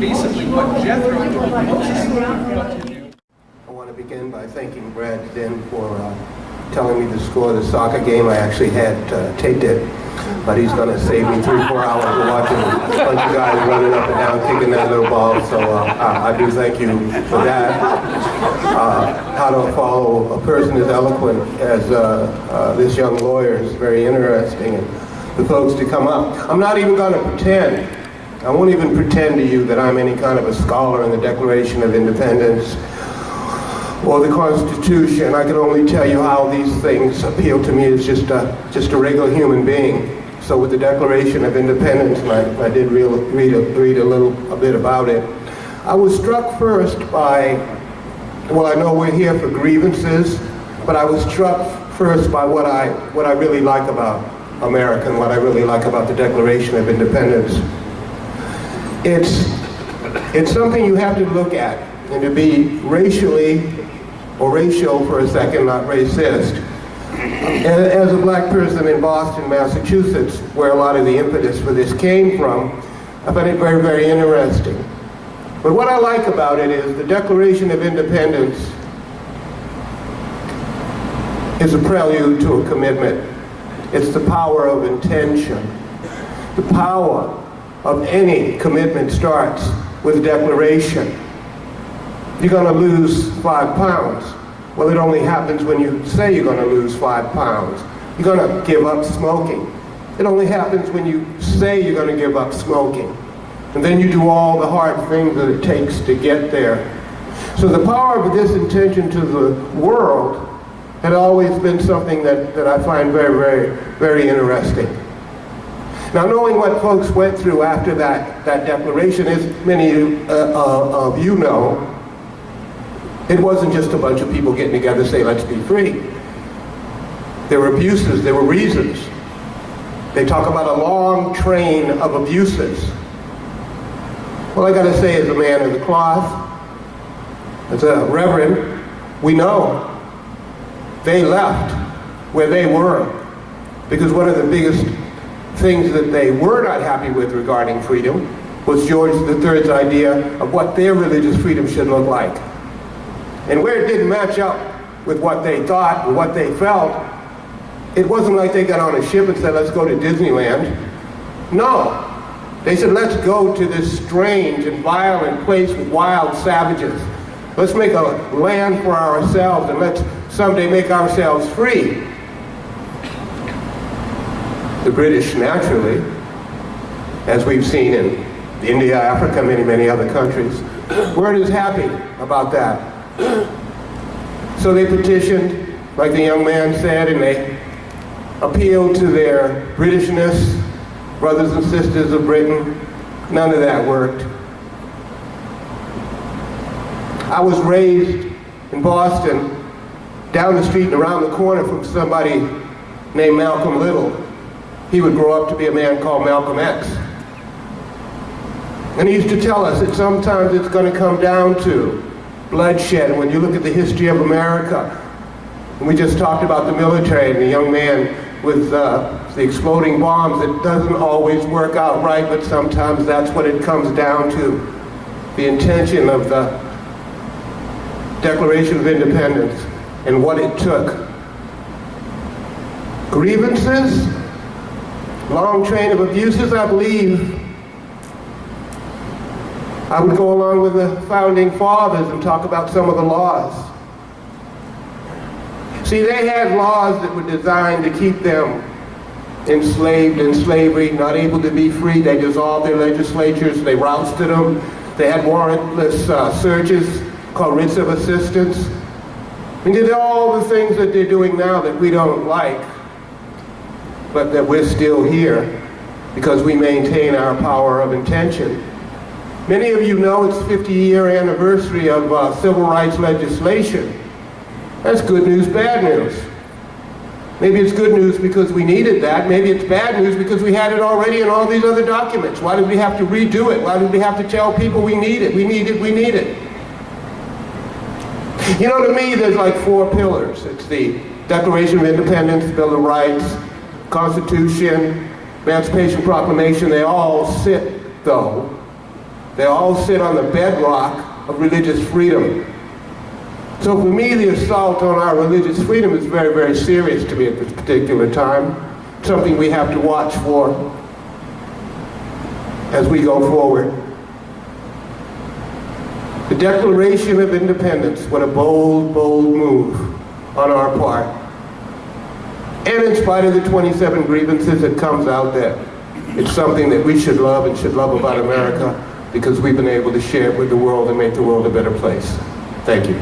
basically what Jethro told Moses what to do. I want to begin by thanking Brad Zinn for telling me the score of the soccer game. I actually had taped it, but he's going to save me 3-4 hours of watching a bunch of guys running up and down, kicking that little ball. So I do thank you for that. How to follow a person as eloquent as this young lawyer is very interesting. And the folks to come up. I'm not even going to pretend. I won't even pretend to you that I'm any kind of a scholar in the Declaration of Independence or the Constitution. I can only tell you how these things appeal to me as just a regular human being. So with the Declaration of Independence, and I did read a bit about it, I was struck first by, well, I know we're here for grievances, but I was struck first by what I really like about America and what I really like about the Declaration of Independence. It's something you have to look at, and to be racially or racial for a second, not racist. As a black person in Boston, Massachusetts, where a lot of the impetus for this came from, I find it very, very interesting. But what I like about it is the Declaration of Independence is a prelude to a commitment. It's the power of intention. The power of any commitment starts with a declaration. You're going to lose 5 pounds. Well, it only happens when you say you're going to lose 5 pounds. You're going to give up smoking. It only happens when you say you're going to give up smoking. And then you do all the hard things that it takes to get there. So the power of this intention to the world had always been something that I find very, very, very interesting. Now, knowing what folks went through after that declaration, as many of you know, it wasn't just a bunch of people getting together to say, let's be free. There were abuses, there were reasons. They talk about a long train of abuses. Well, I gotta say, as a man of the cloth, as a reverend, we know they left where they were because one of the biggest things that they were not happy with regarding freedom was George III's idea of what their religious freedom should look like. And where it didn't match up with what they thought and what they felt, it wasn't like they got on a ship and said, let's go to Disneyland. No. They said, let's go to this strange and violent place with wild savages. Let's make a land for ourselves and let's someday make ourselves free. The British, naturally, as we've seen in India, Africa, many, many other countries, weren't as happy about that. So they petitioned, like the young man said, and they appealed to their Britishness, brothers and sisters of Britain. None of that worked. I was raised in Boston, down the street and around the corner from somebody named Malcolm Little. He would grow up to be a man called Malcolm X. And he used to tell us that sometimes it's going to come down to bloodshed. And when you look at the history of America, and we just talked about the military and the young man with the exploding bombs, it doesn't always work out right, but sometimes that's what it comes down to. The intention of the Declaration of Independence and what it took. Grievances, long train of abuses, I believe I would go along with the founding fathers and talk about some of the laws. See, they had laws that were designed to keep them enslaved in slavery, not able to be free. They dissolved their legislatures, they rousted them. They had warrantless searches called writs of assistance. And did all the things that they're doing now that we don't like, but that we're still here because we maintain our power of intention. Many of you know it's 50-year anniversary of civil rights legislation. That's good news, bad news. Maybe it's good news because we needed that. Maybe it's bad news because we had it already in all these other documents. Why did we have to redo it? Why did we have to tell people we need it? We need it, we need it. You know, to me, there's like 4 pillars. It's the Declaration of Independence, Bill of Rights, Constitution, Emancipation Proclamation. They all sit, though, They all sit on the bedrock of religious freedom. So for me, the assault on our religious freedom is very, very serious to me at this particular time. Something we have to watch for as we go forward. The Declaration of Independence, what a bold, bold move on our part. And in spite of the 27 grievances, it comes out that it's something that we should love and should love about America, because we've been able to share it with the world and make the world a better place. Thank you.